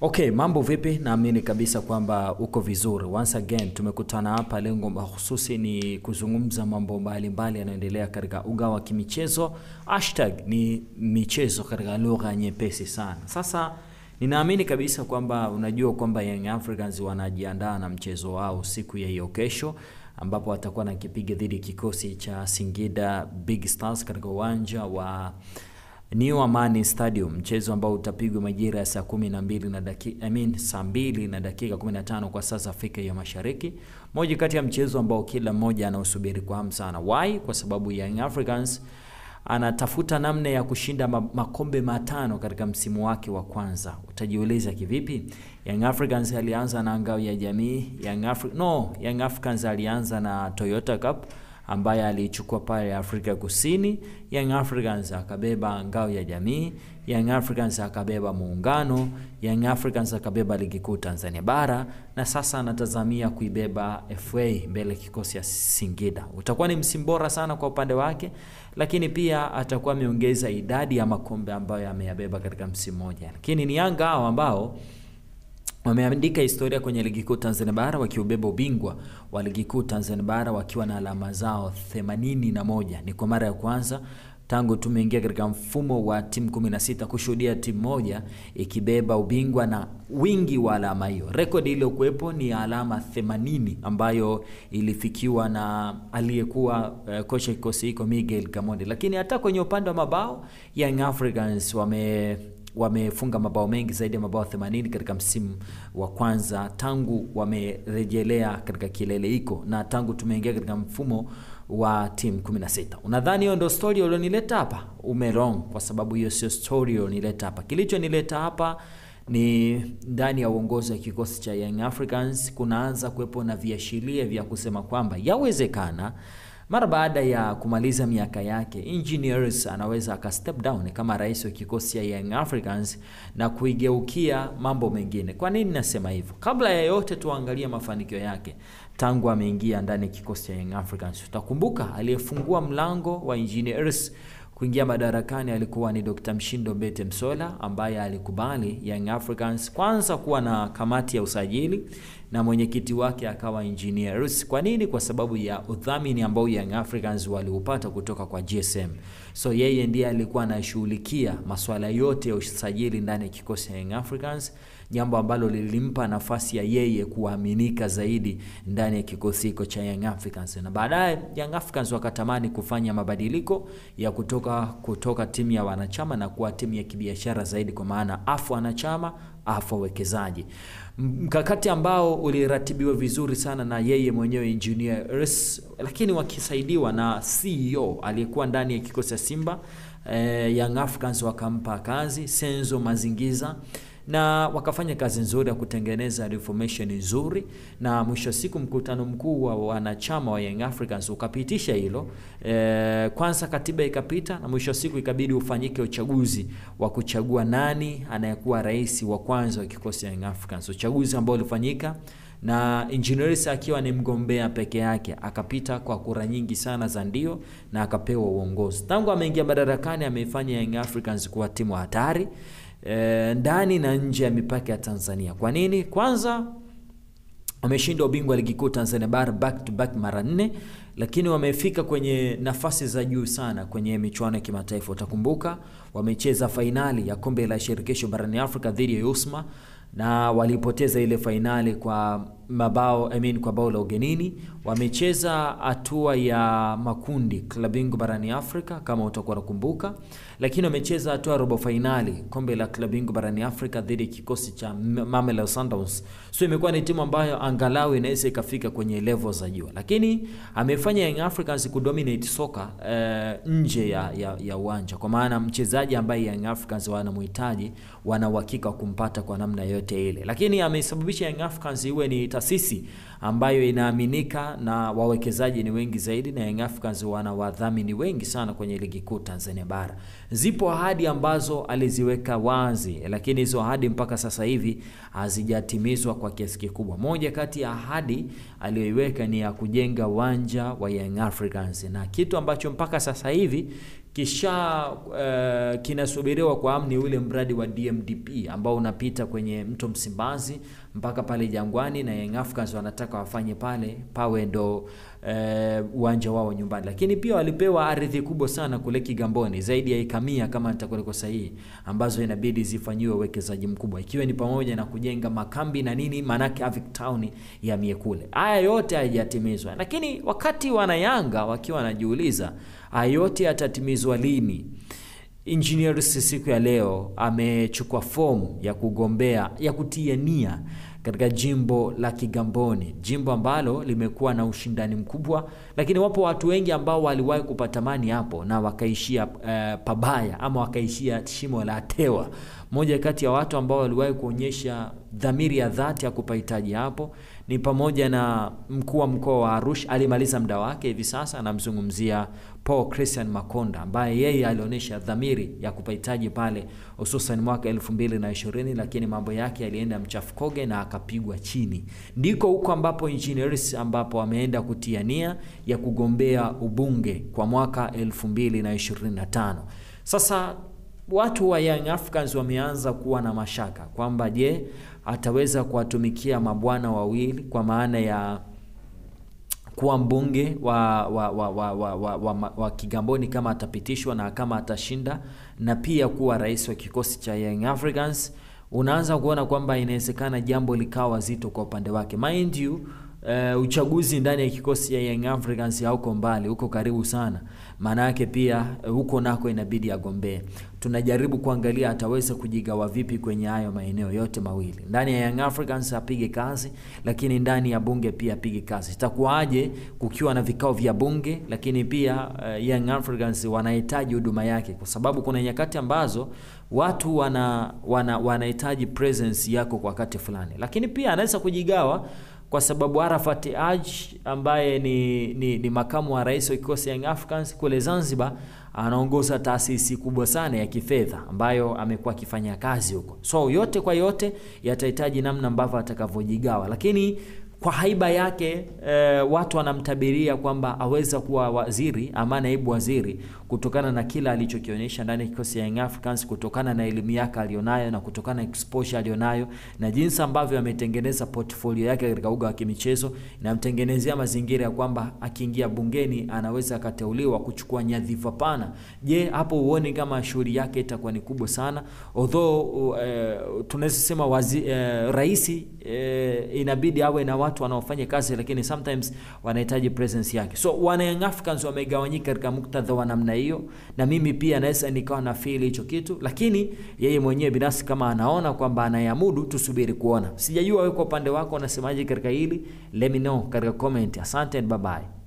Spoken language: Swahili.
Okay, mambo vipi? Naamini kabisa kwamba uko vizuri. Once again, tumekutana hapa, lengo mahususi ni kuzungumza mambo mbalimbali yanayoendelea katika uga wa kimichezo. Hashtag ni michezo katika lugha nyepesi sana. Sasa ninaamini kabisa kwamba unajua kwamba Young Africans wanajiandaa na mchezo wao siku ya hiyo kesho, ambapo watakuwa na kipiga dhidi kikosi cha Singida Big Stars katika uwanja wa New Amani Stadium, mchezo ambao utapigwa majira ya saa 12 na dakika saa 2 na dakika 15 kwa saa za Afrika ya Mashariki. Moja kati ya mchezo ambao kila mmoja anausubiri kwa hamu sana. Why? Kwa sababu Young Africans anatafuta namna ya kushinda makombe matano katika msimu wake wa kwanza. Utajiuliza kivipi? Young Africans alianza na ngao ya jamii. Young Africans alianza na Toyota Cup ambaye alichukua pale Afrika Kusini. Young Africans akabeba ngao ya jamii, Young Africans akabeba muungano, Young Africans akabeba ligi kuu Tanzania bara, na sasa anatazamia kuibeba FA mbele kikosi ya Singida. Utakuwa ni msimu bora sana kwa upande wake, lakini pia atakuwa ameongeza idadi ya makombe ambayo ameyabeba katika msimu mmoja. Lakini ni Yanga hao ambao wameandika historia kwenye ligi kuu Tanzania bara wakiubeba ubingwa wa ligi kuu Tanzania bara wakiwa na alama zao 81. Ni kwa mara ya kwanza tangu tumeingia katika mfumo wa timu 16 kushuhudia timu moja ikibeba ubingwa na wingi wa alama hiyo. Rekodi ile kuwepo ni alama 80 ambayo ilifikiwa na aliyekuwa kocha kikosi hiko Miguel Gamondi. Lakini hata kwenye upande wa mabao, Young Africans wamefunga mabao mengi zaidi ya mabao 80 katika msimu wa kwanza tangu wamerejelea katika kilele hiko na tangu tumeingia katika mfumo wa timu 16. Unadhani hiyo ndio story ulionileta hapa? Umerong, kwa sababu hiyo sio story ulionileta hapa. Kilichonileta hapa ni ndani ya uongozi wa kikosi cha Young Africans kunaanza kuwepo na viashiria vya kusema kwamba yawezekana mara baada ya kumaliza miaka yake Engineers anaweza aka step down kama rais wa kikosi ya Young Africans na kuigeukia mambo mengine. Kwa nini nasema hivyo? Kabla ya yote tuangalie mafanikio yake tangu ameingia ndani ya kikosi cha Young Africans. Tutakumbuka aliyefungua mlango wa Engineers kuingia madarakani alikuwa ni Dr. Mshindo Bete Msola, ambaye alikubali Young Africans kwanza kuwa na kamati ya usajili na mwenyekiti wake akawa Engineers. Kwa nini? Kwa sababu ya udhamini ambao Young Africans waliupata kutoka kwa GSM. So yeye ndiye alikuwa anashughulikia masuala yote ya usajili ndani ya kikosi cha Young Africans, jambo ambalo lilimpa nafasi ya yeye kuaminika zaidi ndani ya kikosi hiko cha Young Africans. Na baadaye Young Africans wakatamani kufanya mabadiliko ya kutoka timu ya wanachama na kuwa timu ya kibiashara zaidi, kwa maana afu wanachama afu wekezaji. Mkakati ambao uliratibiwa vizuri sana na yeye mwenyewe Engineers, lakini wakisaidiwa na CEO aliyekuwa ndani ya kikosi cha Simba. Young Africans wakampa kazi Senzo Mazingiza na wakafanya kazi nzuri ya kutengeneza reformation nzuri, na mwisho siku mkutano mkuu wa wanachama wa Young Africans ukapitisha hilo. Kwanza katiba ikapita na mwisho siku ikabidi ufanyike uchaguzi wa kuchagua nani anayekuwa rais wa kwanza wa kikosi cha Young Africans. Uchaguzi ambao ulifanyika na Engineers akiwa ni mgombea peke yake, akapita kwa kura nyingi sana za ndio na akapewa uongozi. Tangu ameingia madarakani ameifanya Young Africans kuwa timu hatari ndani na nje ya mipaka ya Tanzania. Kwa nini? Kwanza wameshinda ubingwa ligi kuu Tanzania bara back to back mara 4, lakini wamefika kwenye nafasi za juu sana kwenye michuano ya kimataifa. Utakumbuka wamecheza fainali ya kombe la shirikisho barani Afrika dhidi ya USMA na walipoteza ile fainali kwa kwa bao la ugenini. Wamecheza hatua ya makundi klabu bingwa barani Afrika kama utakuwa unakumbuka, lakini wamecheza hatua robo finali kombe la klabu bingwa barani Afrika dhidi ya kikosi cha Mamelodi Sundowns. So imekuwa ni timu ambayo angalau inaweza ikafika kwenye level za juu, lakini amefanya Young Africans kudominate soka nje ya uwanja, kwa maana mchezaji ambaye Young Africans wanamhitaji wana uhakika kumpata kwa namna yote ile. Lakini amesababisha Young Africans iwe ni taasisi ambayo inaaminika na wawekezaji ni wengi zaidi, na Young Africans wana wadhamini wengi sana kwenye ligi kuu Tanzania bara. Zipo ahadi ambazo aliziweka wazi, lakini hizo ahadi mpaka sasa hivi hazijatimizwa kwa kiasi kikubwa. Moja kati ya ahadi aliyoiweka ni ya kujenga uwanja wa Young Africans, na kitu ambacho mpaka sasa hivi kisha kinasubiriwa kwa hamu ni ule mradi wa DMDP ambao unapita kwenye mto Msimbazi mpaka pale Jangwani, na Young Africans wanataka wafanye pale pawe ndo uwanja wao nyumbani. Lakini pia walipewa ardhi kubwa sana kule Kigamboni, zaidi ya eka 100 kama nitakuwa sahihi, ambazo inabidi zifanyiwe uwekezaji mkubwa, ikiwa ni pamoja na kujenga makambi na nini, manake Avic Town ya mie kule. Haya yote hayajatimizwa. Lakini wakati wana Yanga wakiwa wanajiuliza haya yote yatatimizwa lini, Engineers siku ya leo amechukua fomu ya kugombea, ya kutia nia katika jimbo la Kigamboni, jimbo ambalo limekuwa na ushindani mkubwa, lakini wapo watu wengi ambao waliwahi kupatamani hapo na wakaishia pabaya ama wakaishia shimo la tewa. Moja kati ya watu ambao waliwahi kuonyesha dhamiri ya dhati ya kupahitaji hapo ni pamoja na mkuu wa mkoa wa Arusha, alimaliza muda wake hivi sasa, anamzungumzia Paul Christian Makonda, ambaye yeye alionyesha dhamiri ya kupahitaji pale hususan mwaka 2020, lakini mambo yake yalienda mchafukoge na akapigwa chini. Ndiko huko ambapo Engineers ambapo wameenda kutia nia ya kugombea ubunge kwa mwaka 2025. Sasa watu wa Young Africans wameanza kuwa na mashaka kwamba je, ataweza kuwatumikia mabwana wawili, kwa maana ya kuwa mbunge wa Kigamboni kama atapitishwa na kama atashinda, na pia kuwa rais wa kikosi cha Young Africans. Unaanza kuona kwamba inawezekana jambo likawa zito kwa upande wake. Mind you, uchaguzi ndani ya kikosi ya Young Africans hauko mbali, uko karibu sana. Maana yake pia huko nako inabidi agombee. Tunajaribu kuangalia ataweza kujigawa vipi kwenye hayo maeneo yote mawili. Ndani ya Young Africans apige kazi, lakini ndani ya bunge pia apige kazi. Itakuwaje kukiwa na vikao vya bunge, lakini pia Young Africans wanahitaji huduma yake, kwa sababu kuna nyakati ambazo watu wanahitaji presence yako kwa wakati fulani. Lakini pia anaweza kujigawa kwa sababu Arafat Haji ambaye ni makamu wa rais wa kikosi Young Africans kule Zanzibar anaongoza taasisi kubwa sana ya kifedha ambayo amekuwa akifanya kazi huko. So yote kwa yote yatahitaji namna ambavyo atakavyojigawa, lakini kwa haiba yake watu wanamtabiria kwamba aweza kuwa waziri ama naibu waziri kutokana na kila alichokionyesha ndani ya kikosi ya Young Africans, kutokana na elimu yake alionayo na kutokana na exposure alionayo na jinsi ambavyo ametengeneza portfolio yake katika uga wa kimichezo, na mtengenezea mazingira ya kwamba akiingia bungeni anaweza akateuliwa kuchukua nyadhifa pana. Je, hapo uone kama shughuli yake itakuwa ni kubwa sana? Although tunaweza sema rais inabidi awe na watu wanaofanya kazi, lakini sometimes wanahitaji presence yake. So wana Young Africans wamegawanyika katika muktadha wa namna hiyo, na mimi pia naweza nikawa na feel hicho kitu, lakini yeye mwenyewe binafsi kama anaona kwamba anayamudu, tusubiri kuona. Sijajua wewe kwa upande wako unasemaje katika hili? Let me know katika comment. Asante and bye bye.